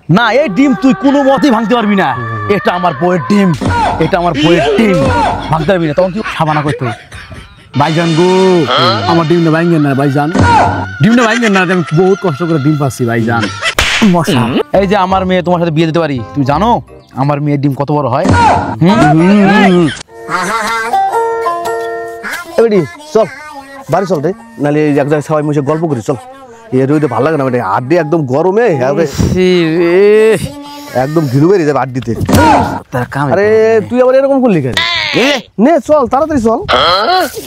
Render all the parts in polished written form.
না এই ডিম তুই কোনো মতেই ভাঙতে পারবি না, এটা আমার বইয়ের ডিম, এটা আমার বইয়ের ডিম, ভাঙতে পারবি না। তখন কি সাবানা করতো, ভাইজান গো আমার ডিমটা ভাঙেন না ভাইজান, ডিমটা ভাঙেন না, আমি বহুত কষ্ট করে ডিম পাচ্ছি ভাইজান। মশা এই যে আমার মেয়ে তোমার সাথে বিয়ে দিতে পারি, তুমি জানো আমার মেয়ের ডিম কত বড় হয়? এবারে চল বাড়ি চল রে, নাহলে এক জায়গায় সবাই মিশে গল্প করি চল। এর রইতে ভালো লাগে না মানে আড্ডি একদম গরমে একদম ঘিলু বেরিয়ে যাবে আড্ডিতে। আরে তুই আবার এরকম করলি কেন? নে চল তাড়াতাড়ি চল,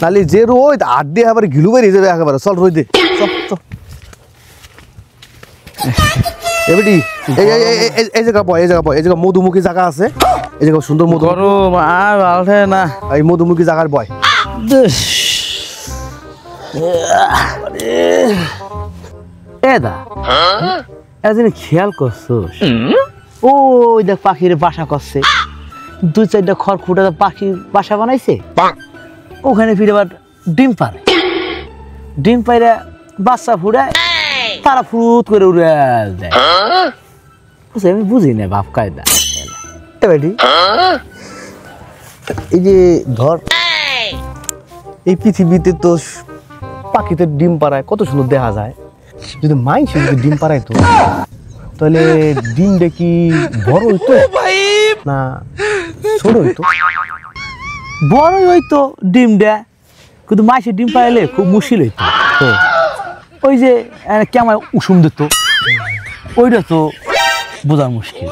নাহলে যে রোদ আড্ডি আবার ঘিলু বেরিয়ে যাবে একেবারে। চল রইদে চল চল। এবারে এই জায়গা বয়, এই জায়গা বয়, এই জায়গা মধুমুখী জায়গা আছে, এই জায়গা সুন্দর মধু না এই মধুমুখী জায়গার বয়। খেয়াল করছোস ওই দেখ পাখির বাসা করছে, দুই চারটা খড়খুটা পাখি বাসা বানাইছে, ওখানে ফিরে আবার ডিম পারে, ডিম পাইরা বাচ্চা ফুড়ায়, তারা ফুট করে উড়ে দেয়। আমি বুঝি না বাপ কায়দা। এই যে ধর এই পৃথিবীতে তো পাখিতে ডিম পাড়ায় কত সুন্দর দেখা যায়, যদি মাইনসে যদি ডিম পাড়াইতো তাহলে ডিমটা কি বড় হইতো না ছোট হইতো? বড়ই হইতো ডিমটা, কিন্তু মাইসে ডিম পাইলে খুব মুশকিল হইতো। ওই যে কেমন উষুম দিত ওইটা তো বোঝা মুশকিল।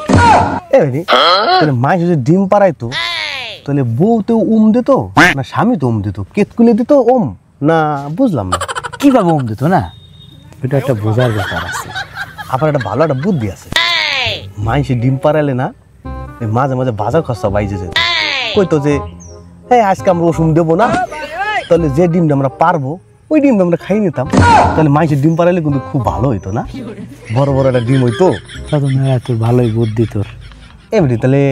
তাহলে মাইসে যদি ডিম পাড়াইতো তাহলে বউতে দিত না স্বামী তো দিত, কেতকুলে দিত না বুঝলাম না কিভাবে দিত না, এটা একটা বোঝার ব্যাপার আছে। আবার একটা ভালো একটা বুদ্ধি আছে, মাইসে ডিম পাড়াইলে না মাঝে মাঝে বাজার খরচা বাইজে যেত, কইতো যে হ্যাঁ আজকে আমরা ওষুধ দেবো না, তাহলে যে ডিমটা আমরা পারবো ওই ডিমটা আমরা খাই নিতাম, তাহলে মাইসের ডিম পাড়াইলে কিন্তু খুব ভালো হইতো না, বড় বড় একটা ডিম হইতো। তোর ভালোই বুদ্ধি তোর। এমনি তাহলে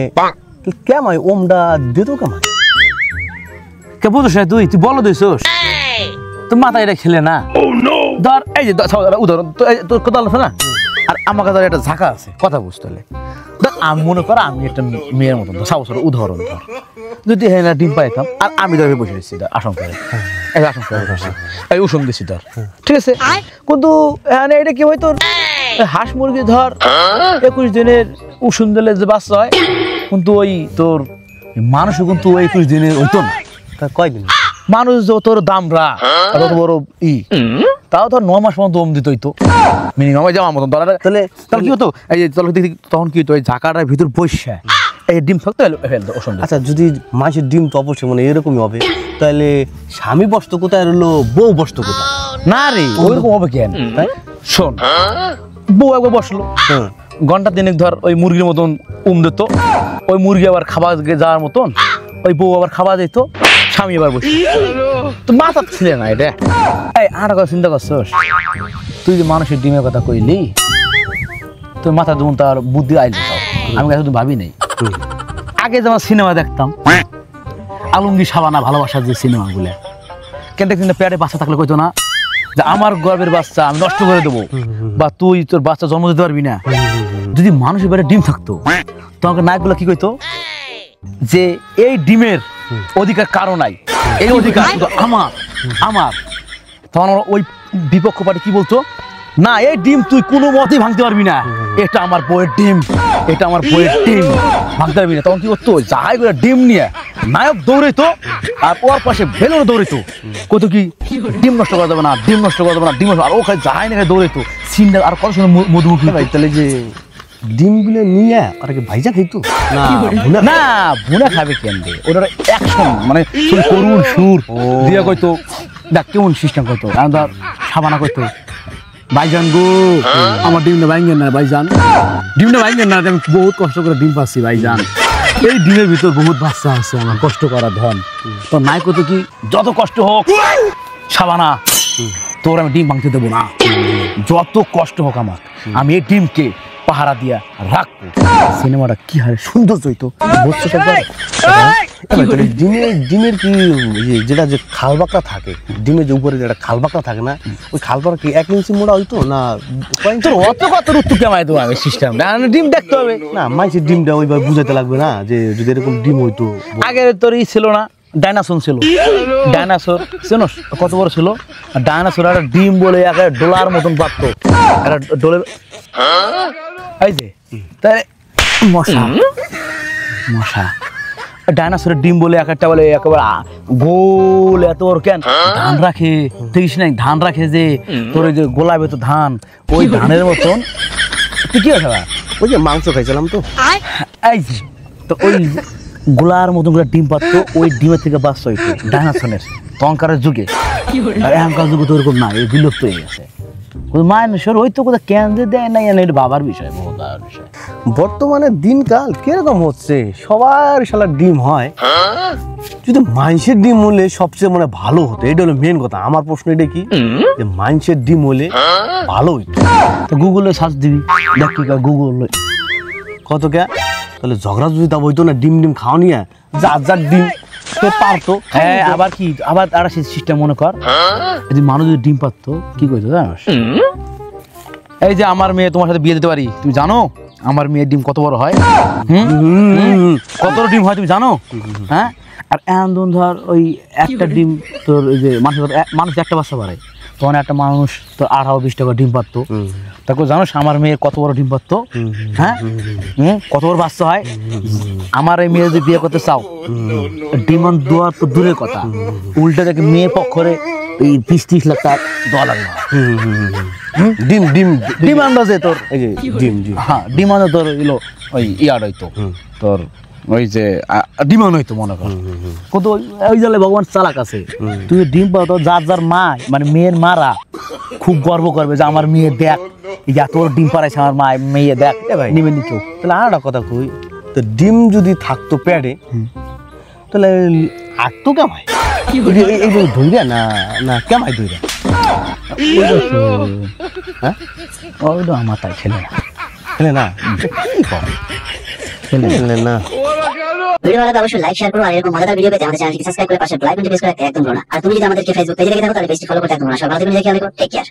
কেমন ওমটা দিত কেমন কে বুঝোস না তুই বলো দিছোস তোর মাথা এটা খেলে না। ধর এই যে উদাহরণ তোর কোথাও আছে না, আর আমার কাছে একটা ঝাঁকা আছে, কথা বুঝতে হলে আমি মনে কর আমি একটা মেয়ের মতন সাপোজ উদাহরণ ধর, যদি হেনা ডিম পাইতাম আর আমি ধরে বসে দিচ্ছি আশঙ্কা এই উষুম দিচ্ছি ধর, ঠিক আছে, কিন্তু এটা কি হয় তোর হাঁস মুরগি ধর 21 দিনের উষুম দিলে যে বাচ্চা হয়, কিন্তু ওই তোর মানুষও কিন্তু 21 দিনের হইতো না। কয়দিন মানুষ যে তোর দামরা কত বড় তাও ধর 9 মাস পর্যন্ত ওম দিত হইতো মিনিমাম যাওয়ার মতন। তাহলে কি হতো এই যে তখন কি হতো ওই ঝাঁকাটার ভিতর বসে এই ডিম থাকতো ফেলতো। আচ্ছা যদি মাছের ডিম তো অবশ্যই মানে এরকমই হবে, তাহলে স্বামী বসতো কোথায় রইলো, বউ বসতো কোথায়? না রে ওইরকম হবে কেন, শোন বউ একবার বসলো ঘন্টা দিনেক ধর ওই মুরগির মতন দিত, ওই মুরগি আবার খাবার যাওয়ার মতন ওই বউ আবার খাবার দিত, স্বামী আবার বসে। তো মাথা ছিলে না এটা। এই আর কথা চিন্তা করছস, তুই যে মানুষের ডিমের কথা কইলি তোর মাথা যেমন তার বুদ্ধি আইলি, আমি শুধু ভাবি নাই। আগে যেমন সিনেমা দেখতাম আলমগীর শাবানা ভালোবাসার যে সিনেমাগুলো, কেন দেখছি পেটে বাচ্চা থাকলে কইতো না যে আমার গর্বের বাচ্চা আমি নষ্ট করে দেবো, বা তুই তোর বাচ্চা জন্ম দিতে পারবি না। যদি মানুষের পেটে ডিম থাকতো তোমাকে নায়কগুলো কি কইতো যে এই ডিমের অধিকার কারো নাই, এই অধিকার শুধু আমার আমার। তখন ওই বিপক্ষ পার্টি কি বলতো, না এই ডিম তুই কোনো মতেই ভাঙতে পারবি না, এটা আমার বইয়ের ডিম, এটা আমার বইয়ের ডিম, ভাঙতে পারবি না। তখন কি করতো যাই করে ডিম নিয়ে নায়ক দৌড়াইতো আর ওর পাশে ভেলোর দৌড়াইতো, কত কি ডিম নষ্ট করা যাবে না, ডিম নষ্ট করা যাবে না, ডিম আর ওখানে যাই না দৌড়াইতো সিনটা আর কত সময় মধুমুখী। তাহলে যে ডিমগুলো নিয়ে আর কি ভাইজা খাইতো না, ভুনা খাবে কেন রে, ওটার অ্যাকশন মানে করুণ সুর দিয়ে কইতো দেখ কেমন সিস্টেম করতো, কারণ ধর সাবানা করতো ভাইজান গো আমার ডিমটা ভাঙেন না ভাইজান, ডিমটা ভাঙেন না, আমি বহুত কষ্ট করে ডিম পাচ্ছি ভাইজান, এই ডিমের ভিতর বহুত বাচ্চা আছে আমার কষ্ট করা ধন। তো নাই কত কি যত কষ্ট হোক সাবানা তোর আমি ডিম ভাঙতে দেবো না, যত কষ্ট হোক আমার, আমি এই ডিমকে পাহারা দিয়া রাখবো, সিনেমাটা কি হারে সুন্দর হইতো। বুঝছো একবার? ডিমের কি যেটা যে খালবাকটা থাকে, ডিমের যে উপরে যেটা খালবাকটা থাকে না, ওই খালবাকটা কি 1 ইঞ্চি মোড়া হইতো না? তোর অত কত রুত্তু কেমাই দেবো আমি সিস্টেম ডিম দেখতে হবে না, মাইসের ডিমটা ওইভাবে বুঝাইতে লাগবে না যে যদি এরকম ডিম হইতো। আগে তোর ই ছিল না, ডাইনাসর ছিল, ডাইনাসর চিনোস কত বড় ছিল? ডাইনাসর একটা ডিম বলে একটা ডোলার মতন পারত, একটা ডোলের এই যে তাই মশা মশা ডাইনাসরের ডিম বলে একটা বলে একেবারে গোল এত বড় কেন ধান রাখে, দেখিস নাই ধান রাখে যে তোর ওই যে গোলাপে তো ধান, ওই ধানের মতন। তুই কি আছে ওই যে মাংস খাইছিলাম তো, এই যে তো ওই গোলার মতন করে ডিম পারত, ওই ডিমের থেকে বাচ্চা হইতো ডাইনাসরের তখনকারের যুগে। আর এখনকার যুগে তো ওরকম নাই, বিলুপ্ত হয়ে গেছে। মানুষের হয়তো কোথাও কেন দেয় না, এটা বাবার বিষয়, বাবার বিষয়। বর্তমানে দিনকাল কিরকম হচ্ছে, সবার শালা ডিম হয়। যদি মাংসের ডিম হলে সবচেয়ে মানে ভালো হতো, এটা হলো মেন কথা। আমার প্রশ্ন এটা কি, যে মাংসের ডিম হলে ভালো হইতো। তো গুগলে সার্চ দিবি, দেখ কি গুগল কত কে, তাহলে ঝগড়া যদি তা হইতো না, ডিম ডিম খাওয়া নিয়ে যার যার ডিম সে পারতো। হ্যাঁ, আবার কি আবার একটা সিস্টেম মনে কর, যদি মানুষ যদি ডিম পারতো কি করতো জানিস? এই যে আমার মেয়ে তোমার সাথে বিয়ে দিতে পারি, তুমি জানো আমার মেয়ের ডিম কত বড় হয়? কত বড় ডিম হয় তুমি জানো? হ্যাঁ, আর এমন ধর ওই একটা ডিম তোর ওই যে মানুষ একটা বাচ্চা বাড়ায়, তখন একটা মানুষ তোর 18-20 টাকা ডিম পারতো। তারপর জানোস আমার মেয়ে কত বড় ডিম পারতো? হ্যাঁ, কত বড় বাচ্চা হয়। আমার এই মেয়ে যদি বিয়ে করতে চাও, ডিমান্ড দেওয়ার তো দূরের কথা, উল্টে দেখে মেয়ে পক্ষরে এই 20-30 লাখ টাকা দেওয়া লাগবে। ডিম ডিম ডিমান্ড আছে তোর, এই যে ডিম ডিম, হ্যাঁ ডিমান্ড তোর এলো ওই ইয়ার হইতো তোর ওই যে ডিমান্ড হইতো মনে কর কত। ওই জালে ভগবান চালাক আছে, তুই ডিম পাও তো যার যার মা মানে মেয়ের মারা খুব গর্ব করবে যে আমার মেয়ে দেখ এত বড় ডিম পাড়াইছে আমার মা, মেয়ে দেখ নিবে নি কেউ। তাহলে আর একটা কথা কই, তো ডিম যদি থাকতো প্যাডে তাহলে আটতো কেমাই এইভাবে ধুইরা না না কেমাই ধুইরা? হ্যাঁ ওইটা আমার তাই খেলে না, খেলে না, খেলে না। ভিডিও ভালো অবশ্যই লাইক শেয়ার করো, আর এরকম মজাদার ভিডিও পেতে আমাদের চ্যানেলটি সাবস্ক্রাইব করে পাশে বেল আইকনটি প্রেস করে একদম ভুলো না। আর তুমি যদি আমাদেরকে ফেসবুক পেজে দেখে থাকো তাহলে পেজটি ফলো করতে একদম ভুলো না। সবাই ভালো থাকবেন, দেখি টেক কেয়ার।